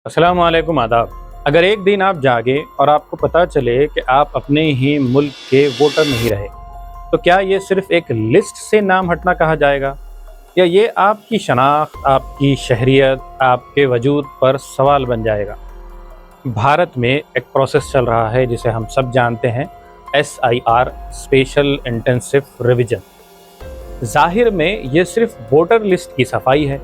अस्सलाम वालेकुम, आदाब। अगर एक दिन आप जागे और आपको पता चले कि आप अपने ही मुल्क के वोटर नहीं रहे, तो क्या ये सिर्फ एक लिस्ट से नाम हटना कहा जाएगा, या ये आपकी शनाख्त, आपकी शहरियत, आपके वजूद पर सवाल बन जाएगा? भारत में एक प्रोसेस चल रहा है जिसे हम सब जानते हैं, SIR, स्पेशल इंटेंसिव रिवीजन। ज़ाहिर में ये सिर्फ वोटर लिस्ट की सफाई है,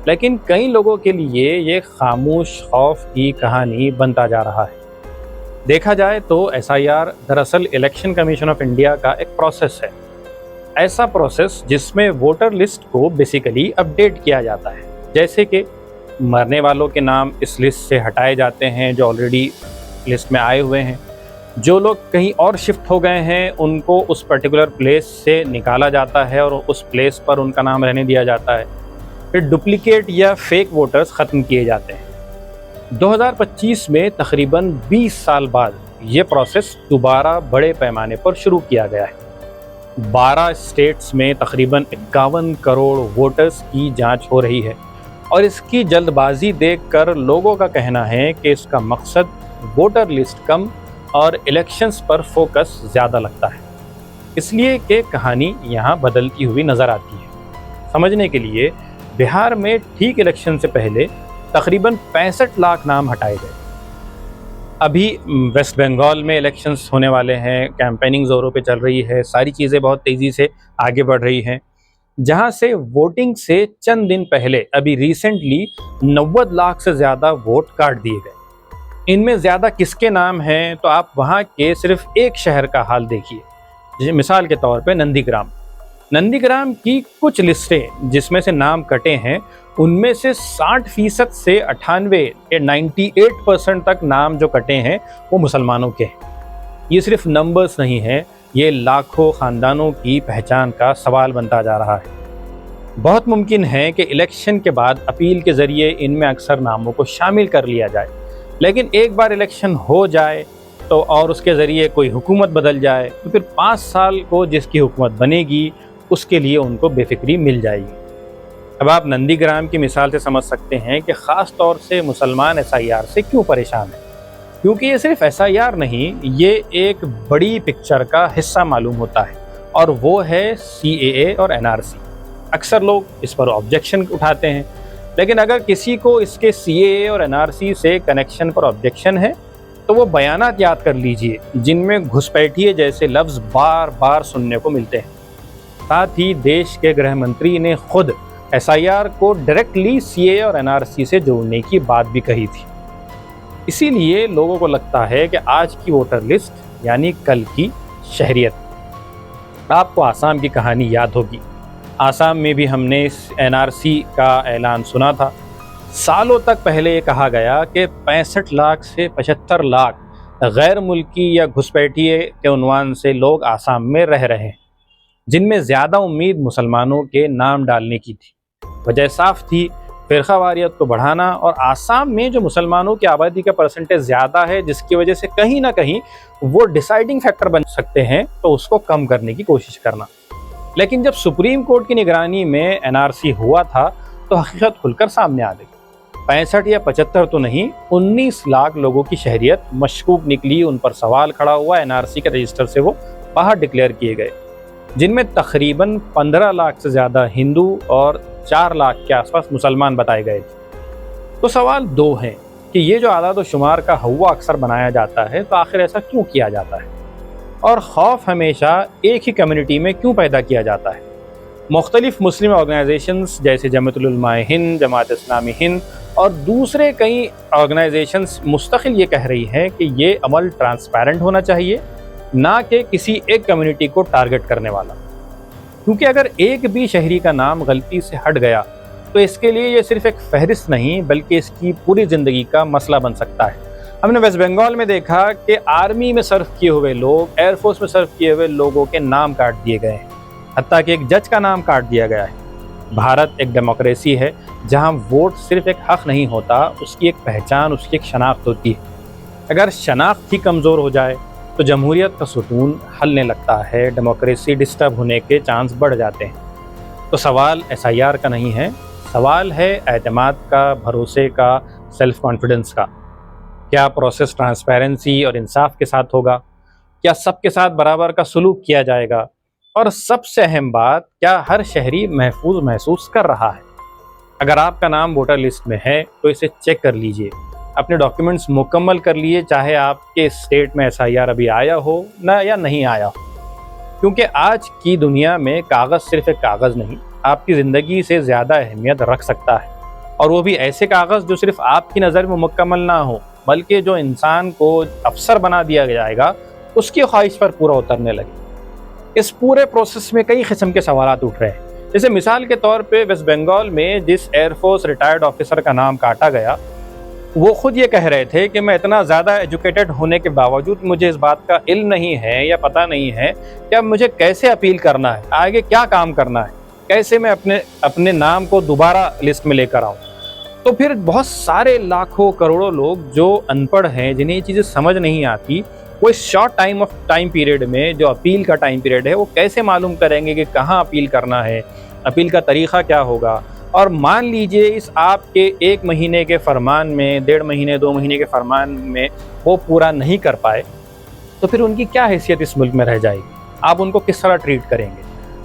लेकिन कई लोगों के लिए ये खामोश खौफ की कहानी बनता जा रहा है। देखा जाए तो SIR दरअसल इलेक्शन कमीशन ऑफ इंडिया का एक प्रोसेस है। ऐसा प्रोसेस जिसमें वोटर लिस्ट को बेसिकली अपडेट किया जाता है, जैसे कि मरने वालों के नाम इस लिस्ट से हटाए जाते हैं जो ऑलरेडी लिस्ट में आए हुए हैं। जो लोग कहीं और शिफ्ट हो गए हैं उनको उस पर्टिकुलर प्लेस से निकाला जाता है और उस प्लेस पर उनका नाम रहने दिया जाता है। फिर डुप्लीकेट या फेक वोटर्स ख़त्म किए जाते हैं। 2025 में तकरीबन 20 साल बाद ये प्रोसेस दोबारा बड़े पैमाने पर शुरू किया गया है। 12 स्टेट्स में तकरीबन 51 करोड़ वोटर्स की जांच हो रही है, और इसकी जल्दबाजी देखकर लोगों का कहना है कि इसका मकसद वोटर लिस्ट कम और इलेक्शंस पर फोकस ज़्यादा लगता है, इसलिए कि कहानी यहाँ बदलती हुई नज़र आती है। समझने के लिए, बिहार में ठीक इलेक्शन से पहले तकरीबन 65 लाख नाम हटाए गए। अभी वेस्ट बंगाल में इलेक्शंस होने वाले हैं, कैंपेनिंग ज़ोरों पे चल रही है, सारी चीज़ें बहुत तेज़ी से आगे बढ़ रही हैं, जहां से वोटिंग से चंद दिन पहले अभी रिसेंटली 90 लाख से ज़्यादा वोट काट दिए गए। इनमें ज़्यादा किसके नाम हैं, तो आप वहां के सिर्फ एक शहर का हाल देखिए। मिसाल के तौर पे नंदीग्राम की कुछ लिस्टें जिसमें से नाम कटे हैं, उनमें से 60% से 98 या 98% तक नाम जो कटे हैं वो मुसलमानों के हैं। ये सिर्फ नंबर्स नहीं हैं, ये लाखों ख़ानदानों की पहचान का सवाल बनता जा रहा है। बहुत मुमकिन है कि इलेक्शन के बाद अपील के ज़रिए इनमें अक्सर नामों को शामिल कर लिया जाए, लेकिन एक बार इलेक्शन हो जाए तो और उसके ज़रिए कोई हुकूमत बदल जाए तो फिर 5 साल को जिसकी हुकूमत बनेगी उसके लिए उनको बेफिक्री मिल जाएगी। अब आप नंदीग्राम की मिसाल से समझ सकते हैं कि ख़ास तौर से मुसलमान SIR से क्यों परेशान है, क्योंकि ये सिर्फ SIR नहीं, ये एक बड़ी पिक्चर का हिस्सा मालूम होता है, और वो है CAA और NRC। अक्सर लोग इस पर ऑब्जेक्शन उठाते हैं, लेकिन अगर किसी को इसके CAA और NRC से कनेक्शन पर ऑब्जेक्शन है तो वो बयानात याद कर लीजिए जिनमें घुसपैठिए जैसे लफ्ज़ बार बार सुनने को मिलते हैं। साथ ही देश के गृह मंत्री ने खुद SIR को डायरेक्टली CAA और NRC से जोड़ने की बात भी कही थी। इसीलिए लोगों को लगता है कि आज की वोटर लिस्ट यानी कल की शहरियत। आपको आसाम की कहानी याद होगी। आसाम में भी हमने इस NRC का ऐलान सुना था। सालों तक पहले ये कहा गया कि 65 लाख से 75 लाख गैर मुल्की या घुसपैठिए के उन्वान से लोग आसाम में रह रहे हैं, जिनमें ज़्यादा उम्मीद मुसलमानों के नाम डालने की थी। वजह साफ थी, फ़िरक़ावारियत को बढ़ाना, और आसाम में जो मुसलमानों की आबादी का परसेंटेज ज़्यादा है, जिसकी वजह से कहीं ना कहीं वो डिसाइडिंग फैक्टर बन सकते हैं, तो उसको कम करने की कोशिश करना। लेकिन जब सुप्रीम कोर्ट की निगरानी में NRC हुआ था तो हकीकत खुलकर सामने आ गई। 65 या 75 तो नहीं, 19 लाख लोगों की शहरियत मशकूक निकली, उन पर सवाल खड़ा हुआ। NRC के रजिस्टर से वो बाहर डिक्लेयर किए गए, जिनमें तकरीबन 15 लाख से ज़्यादा हिंदू और 4 लाख के आसपास मुसलमान बताए गए थे। तो सवाल 2 हैं कि ये जो आदाद व शुमार का हवा अक्सर बनाया जाता है, तो आखिर ऐसा क्यों किया जाता है, और खौफ हमेशा एक ही कम्युनिटी में क्यों पैदा किया जाता है? मुख्तलिफ मुस्लिम ऑर्गेनाइजेशंस जैसे जमातुल उलमा हिंद, जमात इस्लामी हिंद और दूसरे कई ऑर्गेनाइजेशंस मुस्तकिल ये कह रही हैं कि ये अमल ट्रांसपेरेंट होना चाहिए, ना कि किसी एक कम्युनिटी को टारगेट करने वाला। क्योंकि अगर एक भी शहरी का नाम गलती से हट गया तो इसके लिए ये सिर्फ एक फहरिस्त नहीं बल्कि इसकी पूरी ज़िंदगी का मसला बन सकता है। हमने वेस्ट बंगाल में देखा कि आर्मी में सर्व किए हुए लोग, एयरफोर्स में सर्व किए हुए लोगों के नाम काट दिए गए हैं, हत्ता कि एक जज का नाम काट दिया गया है। भारत एक डेमोक्रेसी है जहां वोट सिर्फ एक हक नहीं होता, उसकी एक पहचान, उसकी एक शनाख्त होती है। अगर शनाख्त ही कमज़ोर हो जाए तो जमहूरियत का सुतून हलने लगता है, डेमोक्रेसी डिस्टर्ब होने के चांस बढ़ जाते हैं। तो सवाल SIR का नहीं है, सवाल है एतमाद का, भरोसे का, सेल्फ कॉन्फिडेंस का? क्या प्रोसेस ट्रांसपेरेंसी और इंसाफ के साथ होगा? क्या सबके साथ बराबर का सलूक किया जाएगा? और सबसे अहम बात, क्या हर शहरी महफूज महसूस कर रहा है? अगर आपका नाम वोटर लिस्ट में है तो इसे चेक कर लीजिए, अपने डॉक्यूमेंट्स मुकम्मल कर लिए, चाहे आपके स्टेट में एसआईआर अभी आया हो ना या नहीं आया हो। क्योंकि आज की दुनिया में कागज़ सिर्फ एक कागज़ नहीं, आपकी ज़िंदगी से ज़्यादा अहमियत रख सकता है। और वो भी ऐसे कागज़ जो सिर्फ आपकी नज़र में मुकम्मल ना हो, बल्कि जो इंसान को अफसर बना दिया जाएगा उसकी ख्वाहिश पर पूरा उतरने लगे। इस पूरे प्रोसेस में कई किस्म के सवालात उठ रहे हैं। जैसे मिसाल के तौर पे वेस्ट बंगाल में जिस एयरफोर्स रिटायर्ड ऑफिसर का नाम काटा गया, वो खुद ये कह रहे थे कि मैं इतना ज़्यादा एजुकेटेड होने के बावजूद मुझे इस बात का इल्म नहीं है या पता नहीं है कि अब मुझे कैसे अपील करना है, आगे क्या काम करना है, कैसे मैं अपने नाम को दोबारा लिस्ट में लेकर आऊँ। तो फिर बहुत सारे लाखों करोड़ों लोग जो अनपढ़ हैं, जिन्हें ये चीज़ें समझ नहीं आती, वो इस शॉर्ट टाइम पीरियड में, जो अपील का टाइम पीरियड है, वो कैसे मालूम करेंगे कि कहाँ अपील करना है, अपील का तरीक़ा क्या होगा। और मान लीजिए इस आपके 1 महीने के फरमान में, 1.5 महीने 2 महीने के फरमान में वो पूरा नहीं कर पाए, तो फिर उनकी क्या हैसियत इस मुल्क में रह जाएगी? आप उनको किस तरह ट्रीट करेंगे?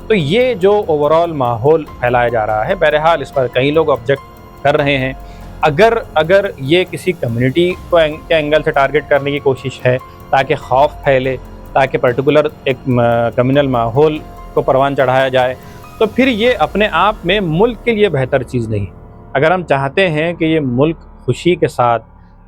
तो ये जो ओवरऑल माहौल फैलाया जा रहा है, बहरहाल इस पर कई लोग ऑब्जेक्ट कर रहे हैं। अगर ये किसी कम्युनिटी को के एंगल से टारगेट करने की कोशिश है ताकि खौफ फैले, ताकि पर्टिकुलर एक कम्युनल माहौल को परवान चढ़ाया जाए, तो फिर ये अपने आप में मुल्क के लिए बेहतर चीज़ नहीं। अगर हम चाहते हैं कि ये मुल्क खुशी के साथ,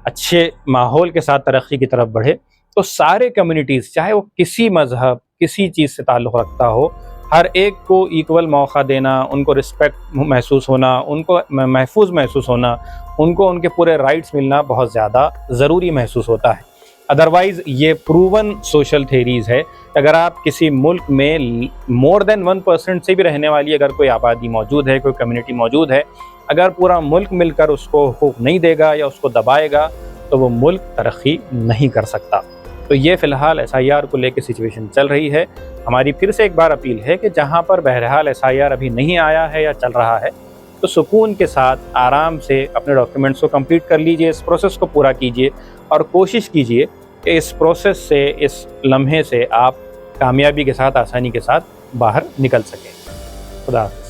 अच्छे माहौल के साथ तरक्की की तरफ बढ़े, तो सारे कम्युनिटीज़, चाहे वो किसी मज़हब, किसी चीज़ से ताल्लुक़ रखता हो, हर एक को इक्वल मौका देना, उनको रिस्पेक्ट महसूस होना, उनको महफूज महसूस होना, उनको उनके पूरे राइट्स मिलना बहुत ज़्यादा ज़रूरी महसूस होता है। अदरवाइज़ ये प्रूवन सोशल थेरीज़ है। अगर आप किसी मुल्क में मोर देन 1% से भी रहने वाली अगर कोई आबादी मौजूद है, कोई कम्युनिटी मौजूद है, अगर पूरा मुल्क मिलकर उसको हुकूक नहीं देगा या उसको दबाएगा, तो वो मुल्क तरक्की नहीं कर सकता। तो ये फ़िलहाल एसआईआर को लेकर सिचुएशन चल रही है। हमारी फिर से एक बार अपील है कि जहाँ पर बहरहाल एसआईआर अभी नहीं आया है या चल रहा है, तो सुकून के साथ आराम से अपने डॉक्यूमेंट्स को कंप्लीट कर लीजिए, इस प्रोसेस को पूरा कीजिए और कोशिश कीजिए कि इस प्रोसेस से, इस लम्हे से आप कामयाबी के साथ, आसानी के साथ बाहर निकल सकें। खुदा हाफ़िज़।